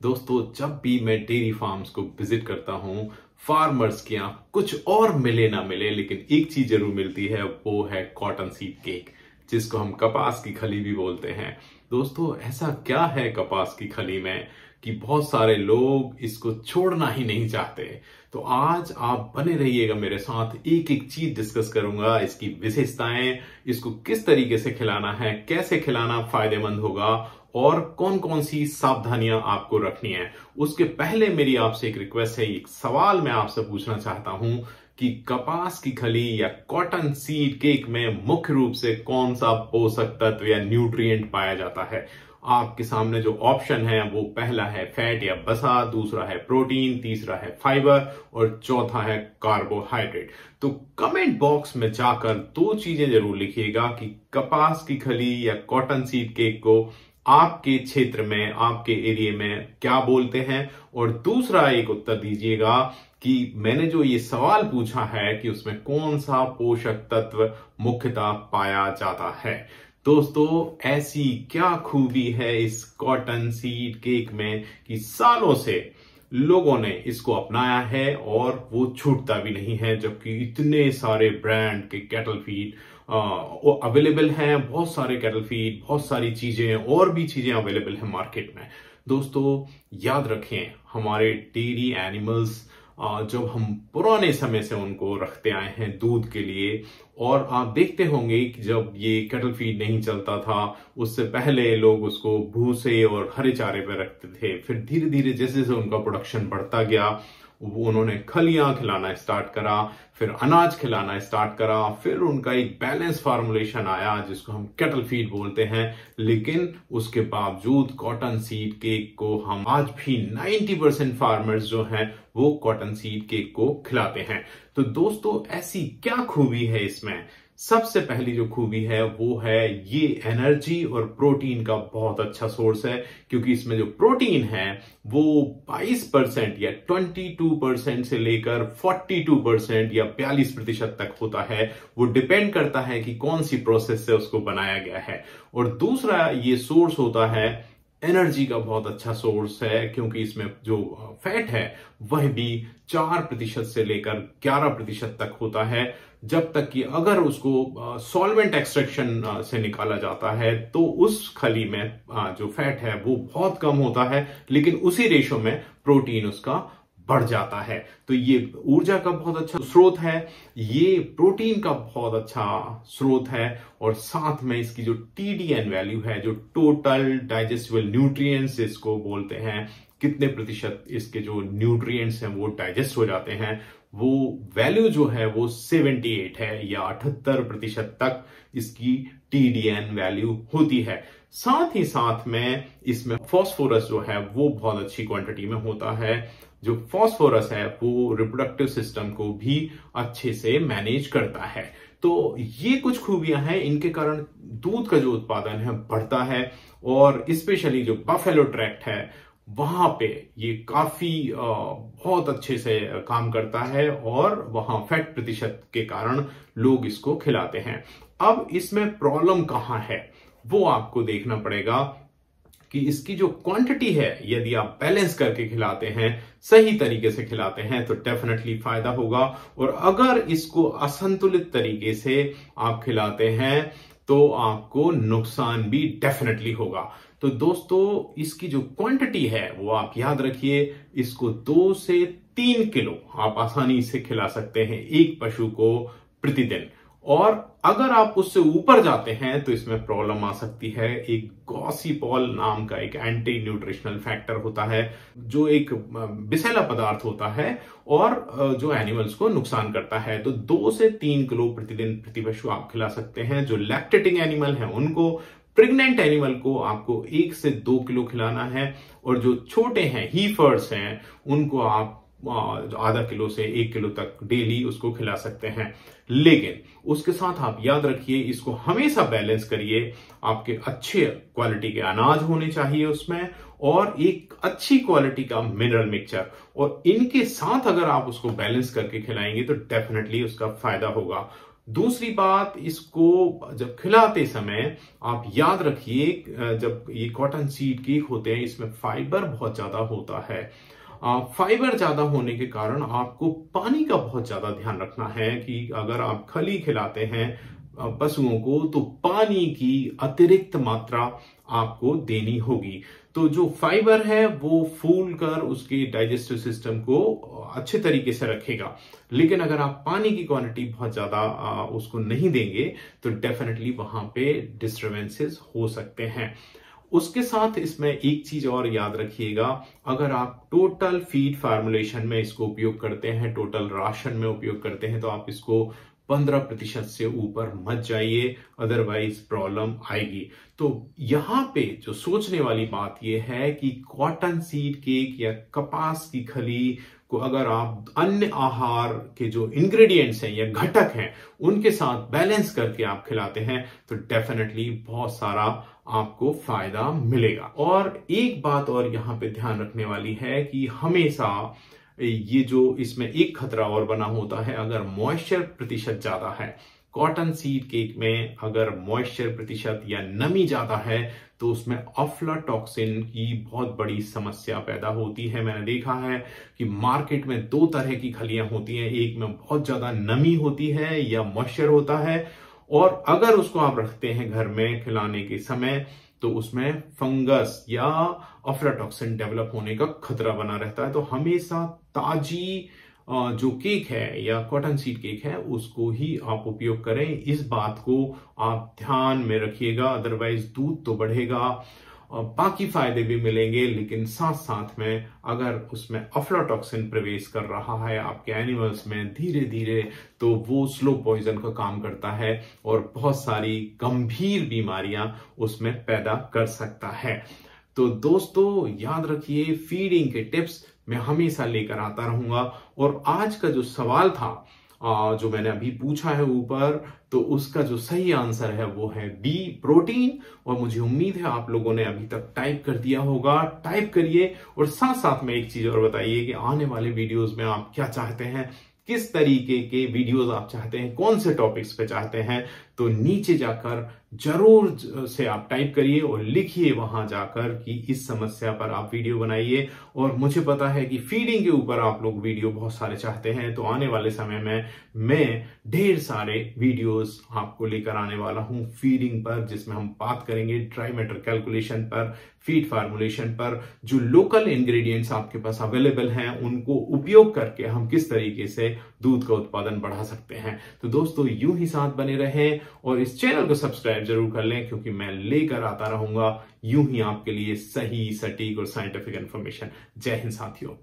दोस्तों, जब भी मैं डेयरी फार्म्स को विजिट करता हूँ, फार्मर्स के यहाँ कुछ और मिले ना मिले, लेकिन एक चीज जरूर मिलती है, वो है कॉटन सीड केक, जिसको हम कपास की खली भी बोलते हैं। दोस्तों, ऐसा क्या है कपास की खली में कि बहुत सारे लोग इसको छोड़ना ही नहीं चाहते। तो आज आप बने रहिएगा मेरे साथ, एक एक चीज डिस्कस करूंगा, इसकी विशेषताएं, इसको किस तरीके से खिलाना है, कैसे खिलाना फायदेमंद होगा और कौन कौन सी सावधानियां आपको रखनी है। उसके पहले मेरी आपसे एक रिक्वेस्ट है, एक सवाल मैं आपसे पूछना चाहता हूं कि कपास की खली या कॉटन सीड केक में मुख्य रूप से कौन सा पोषक तत्व या न्यूट्रिएंट पाया जाता है। आपके सामने जो ऑप्शन है वो पहला है फैट या वसा, दूसरा है प्रोटीन, तीसरा है फाइबर और चौथा है कार्बोहाइड्रेट। तो कमेंट बॉक्स में जाकर दो चीजें जरूर लिखिएगा कि कपास की खली या कॉटन सीड केक को आपके क्षेत्र में, आपके एरिया में क्या बोलते हैं, और दूसरा एक उत्तर दीजिएगा कि मैंने जो ये सवाल पूछा है कि उसमें कौन सा पोषक तत्व मुख्यतः पाया जाता है। दोस्तों, ऐसी क्या खूबी है इस कॉटन सीड केक में कि सालों से लोगों ने इसको अपनाया है और वो छूटता भी नहीं है, जबकि इतने सारे ब्रांड के कैटल फीड अवेलेबल हैं, बहुत सारे कैटल फीड, बहुत सारी चीजें और भी चीजें अवेलेबल हैं मार्केट में। दोस्तों, याद रखें, हमारे डेयरी एनिमल्स जब हम पुराने समय से उनको रखते आए हैं दूध के लिए, और आप देखते होंगे कि जब ये कैटल फीड नहीं चलता था, उससे पहले लोग उसको भूसे और हरे चारे पे रखते थे। फिर धीरे धीरे जैसे जैसे उनका प्रोडक्शन बढ़ता गया, उन्होंने खलियां खिलाना स्टार्ट करा, फिर अनाज खिलाना स्टार्ट करा, फिर उनका एक बैलेंस फार्मुलेशन आया जिसको हम कैटल फीड बोलते हैं। लेकिन उसके बावजूद कॉटन सीड केक को हम आज भी 90% फार्मर्स जो हैं वो कॉटन सीड केक को खिलाते हैं। तो दोस्तों, ऐसी क्या खूबी है इसमें? सबसे पहली जो खूबी है वो है ये एनर्जी और प्रोटीन का बहुत अच्छा सोर्स है, क्योंकि इसमें जो प्रोटीन है वो 22% या 22% से लेकर 42% या 42% तक होता है। वो डिपेंड करता है कि कौन सी प्रोसेस से उसको बनाया गया है। और दूसरा ये सोर्स होता है एनर्जी का बहुत अच्छा सोर्स है, क्योंकि इसमें जो फैट है वह भी 4% से लेकर 11% तक होता है। जब तक कि अगर उसको सॉल्वेंट एक्सट्रैक्शन से निकाला जाता है तो उस खली में जो फैट है वो बहुत कम होता है, लेकिन उसी रेशो में प्रोटीन उसका बढ़ जाता है। तो ये ऊर्जा का बहुत अच्छा स्रोत है, ये प्रोटीन का बहुत अच्छा स्रोत है, और साथ में इसकी जो TDN वैल्यू है, जो टोटल डाइजेस्टिबल न्यूट्रिएंट्स इसको बोलते हैं, कितने प्रतिशत इसके जो न्यूट्रिएंट्स हैं वो डाइजेस्ट हो जाते हैं, वो वैल्यू जो है वो 78 है, या 78% तक इसकी TDN वैल्यू होती है। साथ ही साथ में इसमें फास्फोरस जो है वो बहुत अच्छी क्वांटिटी में होता है। जो फास्फोरस है वो रिप्रोडक्टिव सिस्टम को भी अच्छे से मैनेज करता है। तो ये कुछ खूबियां हैं, इनके कारण दूध का जो उत्पादन है बढ़ता है, और स्पेशली जो बफेलो ट्रैक्ट है वहां पे ये काफी बहुत अच्छे से काम करता है, और वहां फैट प्रतिशत के कारण लोग इसको खिलाते हैं। अब इसमें प्रॉब्लम कहां है वो आपको देखना पड़ेगा कि इसकी जो क्वांटिटी है, यदि आप बैलेंस करके खिलाते हैं, सही तरीके से खिलाते हैं, तो डेफिनेटली फायदा होगा। और अगर इसको असंतुलित तरीके से आप खिलाते हैं तो आपको नुकसान भी डेफिनेटली होगा। तो दोस्तों, इसकी जो क्वांटिटी है वो आप याद रखिए, इसको 2 से 3 किलो आप आसानी से खिला सकते हैं एक पशु को प्रतिदिन। और अगर आप उससे ऊपर जाते हैं तो इसमें प्रॉब्लम आ सकती है। एक गॉसिपॉल नाम का एक एंटी न्यूट्रिशनल फैक्टर होता है, जो एक विषैला पदार्थ होता है और जो एनिमल्स को नुकसान करता है। तो 2 से 3 किलो प्रतिदिन प्रति पशु आप खिला सकते हैं। जो लैक्टेटिंग एनिमल है उनको, प्रेग्नेंट एनिमल को आपको 1 से 2 किलो खिलाना है, और जो छोटे हैं, हीफर्स हैं, उनको आप आधा किलो से 1 किलो तक डेली उसको खिला सकते हैं। लेकिन उसके साथ आप याद रखिए, इसको हमेशा बैलेंस करिए। आपके अच्छे क्वालिटी के अनाज होने चाहिए उसमें, और एक अच्छी क्वालिटी का मिनरल मिक्सचर, और इनके साथ अगर आप उसको बैलेंस करके खिलाएंगे तो डेफिनेटली उसका फायदा होगा। दूसरी बात, इसको जब खिलाते समय आप याद रखिए, जब ये कॉटन सीड केक होते हैं इसमें फाइबर बहुत ज्यादा होता है। फाइबर ज्यादा होने के कारण आपको पानी का बहुत ज्यादा ध्यान रखना है कि अगर आप खली खिलाते हैं पशुओं को तो पानी की अतिरिक्त मात्रा आपको देनी होगी। तो जो फाइबर है वो फूल कर उसके डाइजेस्टिव सिस्टम को अच्छे तरीके से रखेगा, लेकिन अगर आप पानी की क्वांटिटी बहुत ज्यादा उसको नहीं देंगे तो डेफिनेटली वहां पे डिस्टर्बेंसेस हो सकते हैं। उसके साथ इसमें एक चीज और याद रखिएगा, अगर आप टोटल फीड फार्मुलेशन में इसको उपयोग करते हैं, टोटल राशन में उपयोग करते हैं, तो आप इसको 15% से ऊपर मत जाइए, अदरवाइज प्रॉब्लम आएगी। तो यहां पे जो सोचने वाली बात यह है कि कॉटन सीड केक या कपास की खली को अगर आप अन्य आहार के जो इंग्रेडिएंट्स हैं या घटक हैं उनके साथ बैलेंस करके आप खिलाते हैं तो डेफिनेटली बहुत सारा आपको फायदा मिलेगा। और एक बात और यहां पे ध्यान रखने वाली है कि हमेशा ये जो इसमें एक खतरा और बना होता है, अगर मॉइस्चर प्रतिशत ज्यादा है कॉटन सीड केक में, अगर मॉइस्चर प्रतिशत या नमी ज्यादा है तो उसमें अफ्लाटॉक्सिन की बहुत बड़ी समस्या पैदा होती है। मैंने देखा है कि मार्केट में दो तरह की खलियां होती हैं, एक में बहुत ज्यादा नमी होती है या मॉइस्चर होता है, और अगर उसको आप रखते हैं घर में खिलाने के समय तो उसमें फंगस या अफ्लाटॉक्सिन डेवलप होने का खतरा बना रहता है। तो हमेशा ताजी जो केक है या कॉटन सीड केक है उसको ही आप उपयोग करें, इस बात को आप ध्यान में रखिएगा। अदरवाइज दूध तो बढ़ेगा, बाकी फायदे भी मिलेंगे, लेकिन साथ साथ में अगर उसमें अफ्लाटॉक्सिन प्रवेश कर रहा है आपके एनिमल्स में धीरे धीरे तो वो स्लो पॉइजन का काम करता है और बहुत सारी गंभीर बीमारियां उसमें पैदा कर सकता है। तो दोस्तों याद रखिए, फीडिंग के टिप्स मैं हमेशा लेकर आता रहूंगा। और आज का जो सवाल था जो मैंने अभी पूछा है ऊपर, तो उसका जो सही आंसर है वो है बी, प्रोटीन। और मुझे उम्मीद है आप लोगों ने अभी तक टाइप कर दिया होगा। टाइप करिए और साथ साथ में एक चीज और बताइए कि आने वाले वीडियोस में आप क्या चाहते हैं, किस तरीके के वीडियोस आप चाहते हैं, कौन से टॉपिक्स पे चाहते हैं। तो नीचे जाकर जरूर से आप टाइप करिए और लिखिए वहां जाकर कि इस समस्या पर आप वीडियो बनाइए। और मुझे पता है कि फीडिंग के ऊपर आप लोग वीडियो बहुत सारे चाहते हैं, तो आने वाले समय में मैं ढेर सारे वीडियोस आपको लेकर आने वाला हूं फीडिंग पर, जिसमें हम बात करेंगे ड्राई मैटर कैलकुलेशन पर, फीड फार्मुलेशन पर, जो लोकल इंग्रेडिएंट्स आपके पास अवेलेबल हैं उनको उपयोग करके हम किस तरीके से दूध का उत्पादन बढ़ा सकते हैं। तो दोस्तों यूं ही साथ बने रहें और इस चैनल को सब्सक्राइब जरूर कर लें, क्योंकि मैं लेकर आता रहूंगा यूं ही आपके लिए सही, सटीक और साइंटिफिक इंफॉर्मेशन। जय हिंद साथियों।